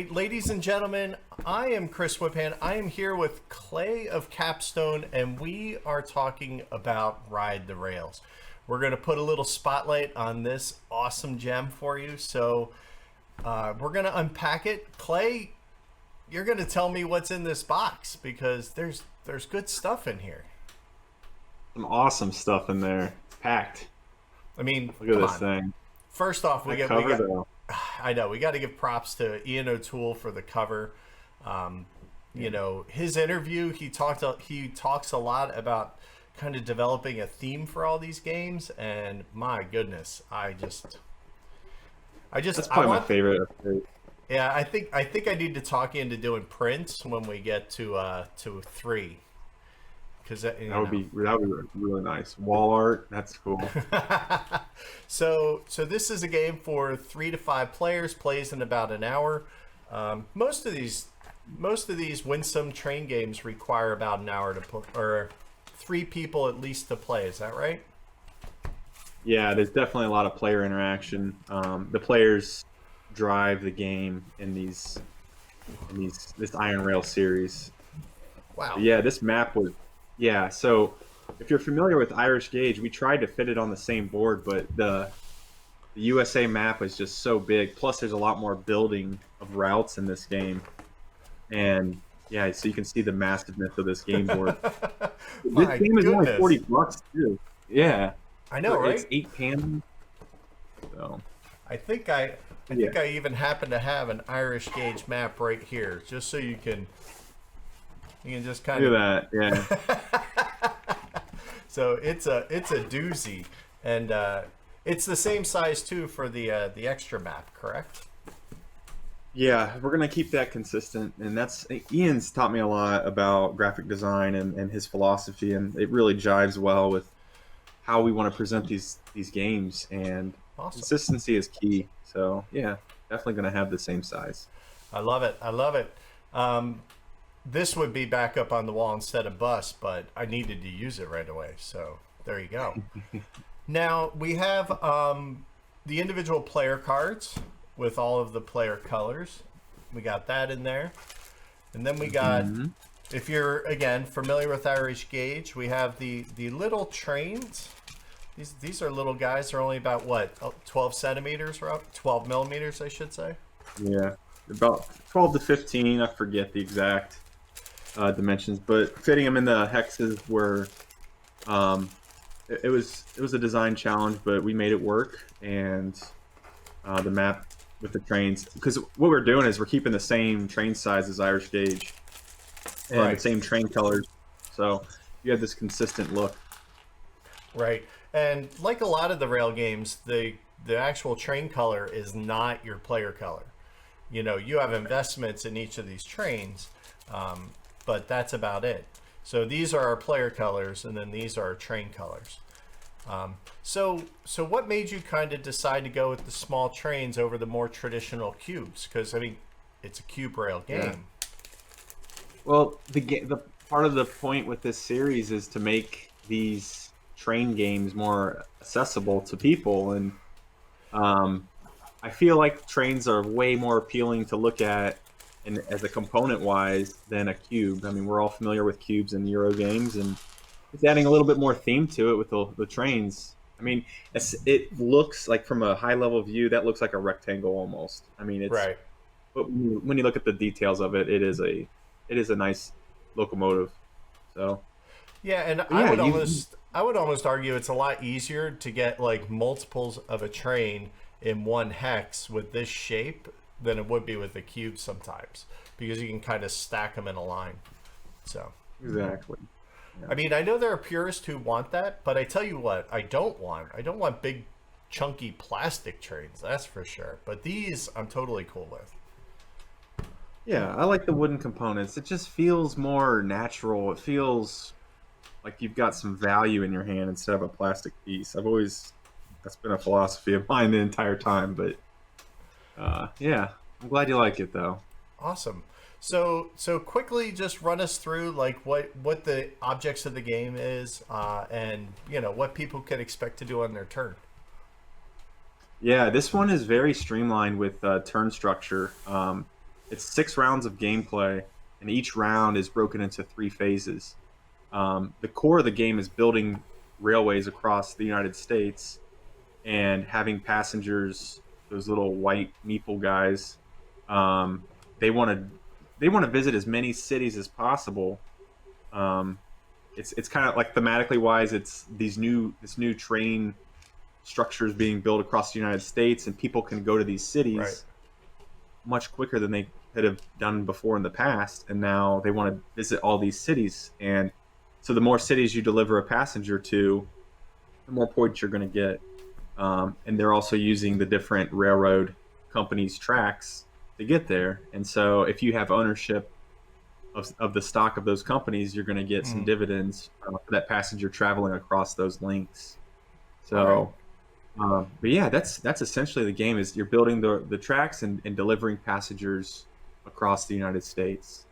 right, ladies and gentlemen, I am Chris Whiphand. I am here with Clay of Capstone, and we are talking about Ride the Rails. We're going to put a little spotlight on this awesome gem for you. So we're going to unpack it. Clay, you're going to tell me what's in this box because there's good stuff in here. Some awesome stuff in there. It's packed. I mean, Look at this thing. First off, we got I know we got to give props to Ian O'Toole for the cover. You know, his interview, he talks a lot about kind of developing a theme for all these games, and my goodness, that's probably my favorite. Yeah, I think I need to talk you into doing prints when we get to 3. Because that would be really nice. Wall art, that's cool. So this is a game for 3 to 5 players, plays in about an hour. Most of these winsome train games require about an hour to play, or 3 people at least to play. Is that right? Yeah, there's definitely a lot of player interaction. The players drive the game in this Iron Rail series. Wow. But yeah, this map was. Yeah, so if you're familiar with Irish Gauge, we tried to fit it on the same board, but the USA map is just so big. Plus, there's a lot more building of routes in this game. And yeah, so you can see the massiveness of this game board. This game is only $40 too. Yeah, I know, right? It's 8 panels. So I think I even happen to have an Irish Gauge map right here, just so you can just kind of do that. Yeah. So it's a doozy, and it's the same size too for the extra map, correct? Yeah, we're gonna keep that consistent, and that's Ian's taught me a lot about graphic design and his philosophy, and it really jives well with how we want to present these games. And awesome. Consistency is key. So yeah, definitely gonna have the same size. I love it. I love it. This would be back up on the wall instead of bust, but I needed to use it right away. So there you go. Now we have the individual player cards with all of the player colors. We got that in there. And then we got, if you're, again, familiar with Irish Gauge, we have the little trains. These are little guys. They're only about, what, 12 centimeters, 12 millimeters, I should say? Yeah, about 12 to 15. I forget the exact dimensions, but fitting them in the hexes were it was a design challenge, but we made it work. And the map with the trains, because what we're doing is we're keeping the same train size as Irish Gauge and right. The same train colors, so you have this consistent look. Right. And like a lot of the rail games, the actual train color is not your player color. You know, you have investments in each of these trains, but that's about it. So these are our player colors, and then these are our train colors. So what made you kind of decide to go with the small trains over the more traditional cubes? Because I mean, it's a cube rail game. Yeah. Well, the part of the point with this series is to make these train games more accessible to people, and I feel like trains are way more appealing to look at as a component wise than a cube. I mean, we're all familiar with cubes in Euro games, and it's adding a little bit more theme to it with the trains. I mean, it looks like, from a high level view, that looks like a rectangle almost. I mean, it's right. But when you look at the details of it, it is a nice locomotive. So yeah, and yeah, I would almost argue it's a lot easier to get like multiples of a train in one hex with this shape than it would be with a cube sometimes, because you can kind of stack them in a line. So exactly. Yeah. I mean, I know there are purists who want that, but I tell you what, I don't want big chunky plastic trains, that's for sure. But these I'm totally cool with. Yeah, I like the wooden components. It just feels more natural. It feels like you've got some value in your hand instead of a plastic piece. That's been a philosophy of mine the entire time, but yeah, I'm glad you like it though. Awesome. So quickly, just run us through like what the objects of the game is, and you know what people could expect to do on their turn. Yeah, this one is very streamlined with turn structure. it's 6 rounds of gameplay, and each round is broken into 3 phases. The core of the game is building railways across the United States and having passengers, those little white meeple guys, um, they want to visit as many cities as possible. Um, it's kind of like thematically wise, it's this new train structures being built across the United States, and people can go to these Right. cities much quicker than they could have done before in the past. And now they want to visit all these cities. And so the more cities you deliver a passenger to, the more points you're going to get. And they're also using the different railroad companies' tracks to get there. And so if you have ownership of the stock of those companies, you're going to get some Mhm. dividends for that passenger traveling across those links. All right. So but yeah, that's essentially the game. Is you're building the tracks and delivering passengers across the United States.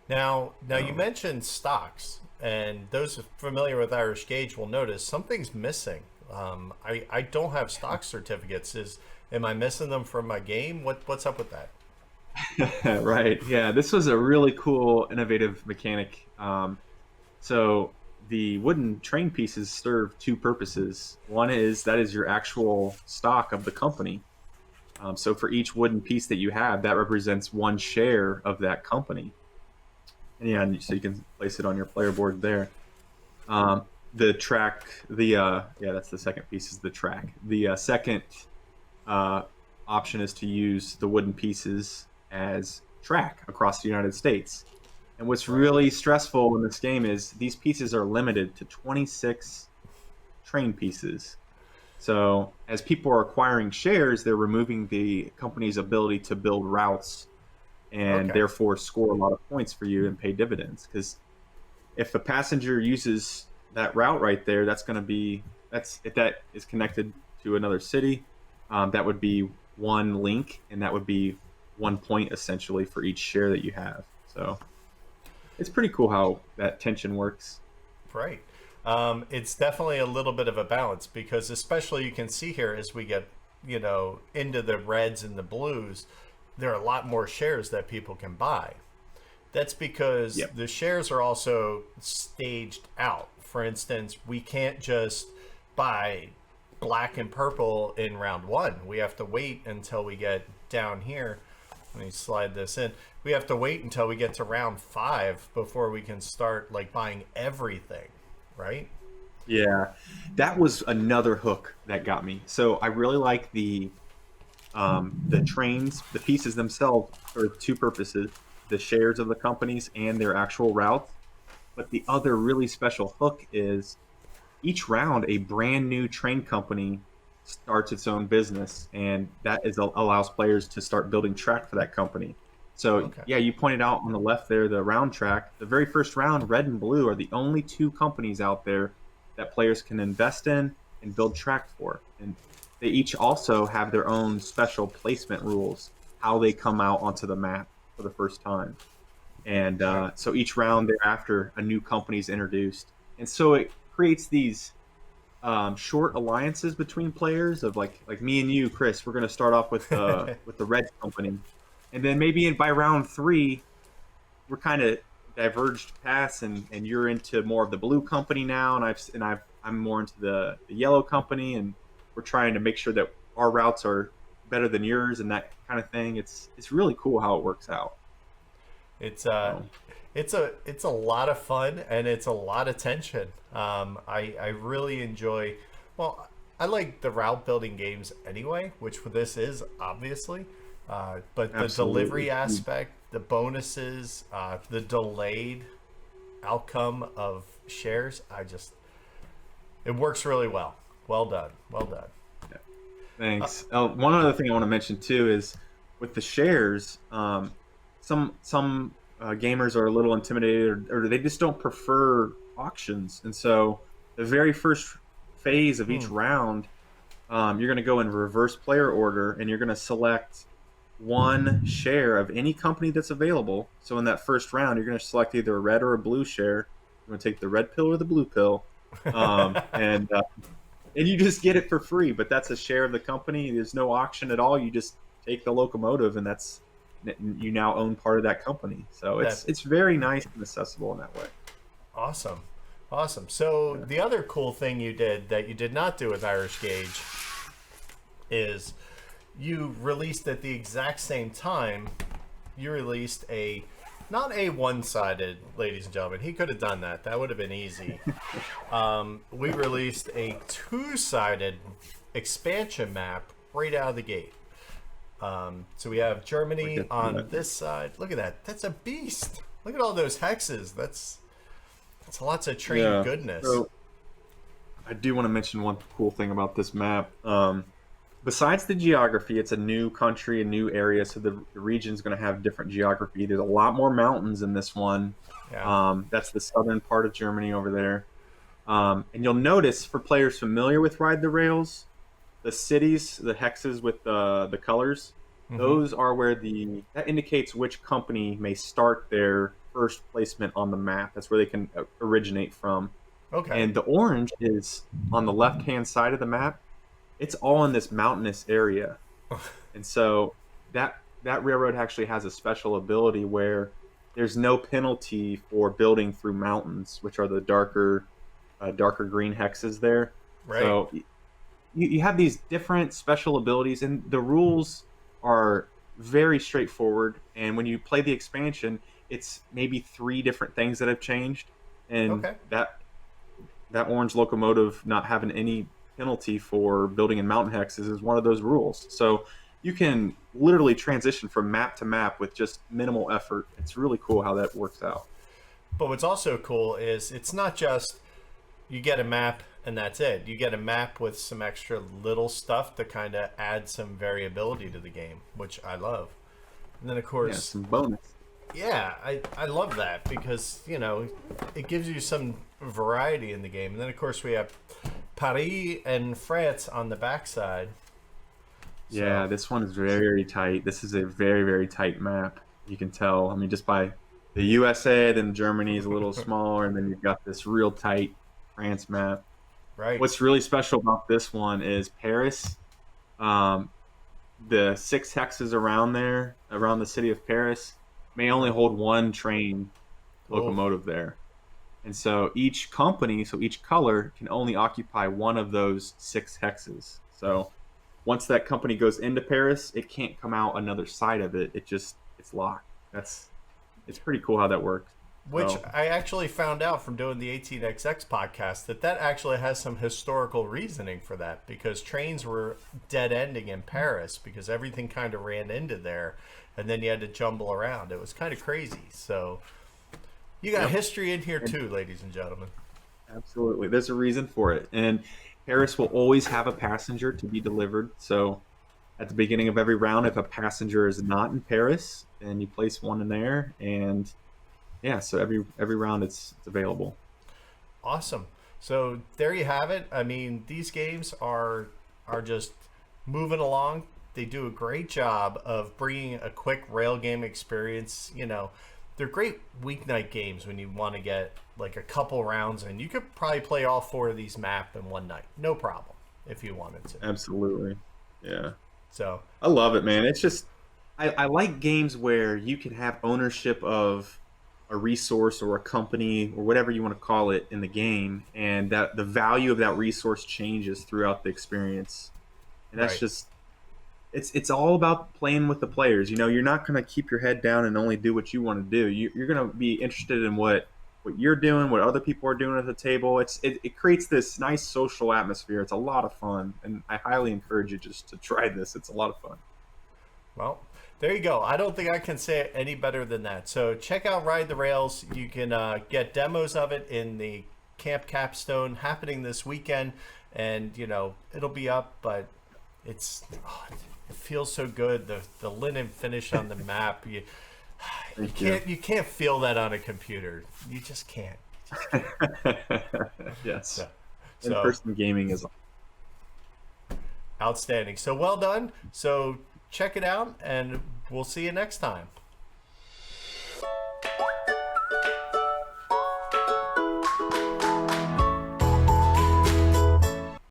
Now you So mentioned stocks, and those familiar with Irish Gauge will notice something's missing. I don't have stock certificates. Am I missing them from my game? What's up with that? right, yeah, this was a really cool, innovative mechanic. So the wooden train pieces serve 2 purposes. One is that is your actual stock of the company. So for each wooden piece that you have, that represents 1 share of that company. And yeah, so you can place it on your player board there. The track, yeah, that's the second piece is the track. The second uh, option is to use the wooden pieces as track across the United States. And what's Right. really stressful in this game is these pieces are limited to 26 train pieces. So as people are acquiring shares, they're removing the company's ability to build routes and Okay. therefore score a lot of points for you and pay dividends. Because if a passenger uses that route right there, that's going to be that's if that is connected to another city, that would be 1 link, and that would be 1 point essentially for each share that you have. So it's pretty cool how that tension works. Right. It's definitely a little bit of a balance because, especially, you can see here as we get, into the reds and the blues, there are a lot more shares that people can buy. That's because Yep. the shares are also staged out. For instance, we can't just buy black and purple in round one. We have to wait until we get down here. Let me slide this in. We have to wait until we get to round five before we can start like buying everything, right? Yeah, that was another hook that got me. So I really like the trains, the pieces themselves serve 2 purposes: the shares of the companies and their actual routes. But the other really special hook is each round a brand new train company starts its own business, and allows players to start building track for that company. So Okay. yeah, you pointed out on the left there the round track. The very first round, red and blue are the only 2 companies out there that players can invest in and build track for, and they each also have their own special placement rules, how they come out onto the map for the first time. And Right. so each round thereafter, a new company is introduced, and so it creates these short alliances between players of like me and you, Chris. We're going to start off with the red company, and then maybe by round 3, we're kind of diverged paths, and you're into more of the blue company now, I'm more into the yellow company, and we're trying to make sure that our routes are better than yours and that kind of thing. It's really cool how it works out. It's So it's a lot of fun and it's a lot of tension. I really enjoy. Well, I like the route building games anyway, which this is obviously. But the delivery absolutely. aspect, the bonuses, the delayed outcome of shares, it works really well. Well done. Well done. Thanks. One other thing I want to mention too is with the shares. Some gamers are a little intimidated, or they just don't prefer auctions, and so the very first phase of each Hmm. round, you're going to go in reverse player order, and you're going to select 1 share of any company that's available. So in that first round, you're going to select either a red or a blue share. You're going to take the red pill or the blue pill, and you just get it for free. But that's a share of the company. There's no auction at all. You just take the locomotive, and you now own part of that company. So That it's very nice and accessible in that way. awesome, awesome. So Yeah. the other cool thing you did that you did not do with Irish Gauge is you released at the exact same time. You released a not a one-sided, ladies and gentlemen. He could have done that. That would have been easy. We released a two-sided expansion map right out of the gate. So we have Germany Look at on that. this side. Look at that. That's a beast. Look at all those hexes. That's lots of train Yeah. goodness. So I do want to mention one cool thing about this map. Besides the geography, it's a new country, a new area, so the region's going to have different geography. There's a lot more mountains in this one. Yeah. That's the southern part of Germany over there. And you'll notice for players familiar with Ride the Rails, the cities, the hexes with the colors, Mm-hmm. those are where that indicates which company may start their first placement on the map. That's where they can originate from. Okay. And the orange is on the left-hand side of the map. It's all in this mountainous area. And so that railroad actually has a special ability where there's no penalty for building through mountains, which are the darker green hexes there. Right. So you have these different special abilities, and the rules are very straightforward. And when you play the expansion, it's maybe three different things that have changed, and Okay. that orange locomotive not having any penalty for building in mountain hexes is one of those rules. So you can literally transition from map to map with just minimal effort. It's really cool how that works out. But what's also cool is it's not just you get a map and that's it. You get a map with some extra little stuff to kind of add some variability to the game, which I love. And then, of Yeah, course, some bonus. yeah, I love that because, it gives you some variety in the game. And then, of course, we have Paris and France on the backside. Yeah, So, this one is very, very tight. This is a very, very tight map. You can tell. I mean, just by the USA, then Germany is a little smaller, and then you've got this real tight France map. right. What's really special about this one is Paris. Um, the six hexes around there, around the city of Paris, may only hold one train Oh, locomotive there. And so each company, so each color can only occupy one of those six hexes. So once that company goes into Paris, it can't come out another side of it. It's locked. It's pretty cool how that works. which So I actually found out from doing the 18XX podcast that actually has some historical reasoning for that because trains were dead ending in Paris because everything kind of ran into there and then you had to jumble around. It was kind of crazy. So you got yep. history in here And too, ladies and gentlemen. absolutely. There's a reason for it. And Paris will always have a passenger to be delivered. So at the beginning of every round, if a passenger is not in Paris, then you place one in there. And yeah, so every round it's available. Awesome. So there you have it. I mean, these games are just moving along. They do a great job of bringing a quick rail game experience. They're great weeknight games when you want to get like a couple rounds and you could probably play all four of these map in one night. No problem if you wanted to. Absolutely. Yeah. So, I love it, man. It's just I like games where you can have ownership of a resource or a company or whatever you want to call it in the game, and that the value of that resource changes throughout the experience. And that's right. just it's all about playing with the players. You're not going to keep your head down and only do what you want to do. You're going to be interested in what you're doing, what other people are doing at the table. It creates this nice social atmosphere. It's a lot of fun, and I highly encourage you just to try this. It's a lot of fun. Well, there you go. I don't think I can say it any better than that. So check out Ride the Rails. You can get demos of it in the Camp Capstone happening this weekend, and it'll be up. But it feels so good. The linen finish on the map. You Thank you. can't feel that on a computer. You just can't. Yes. So, so In-person gaming is outstanding. So well done. So check it out, and we'll see you next time.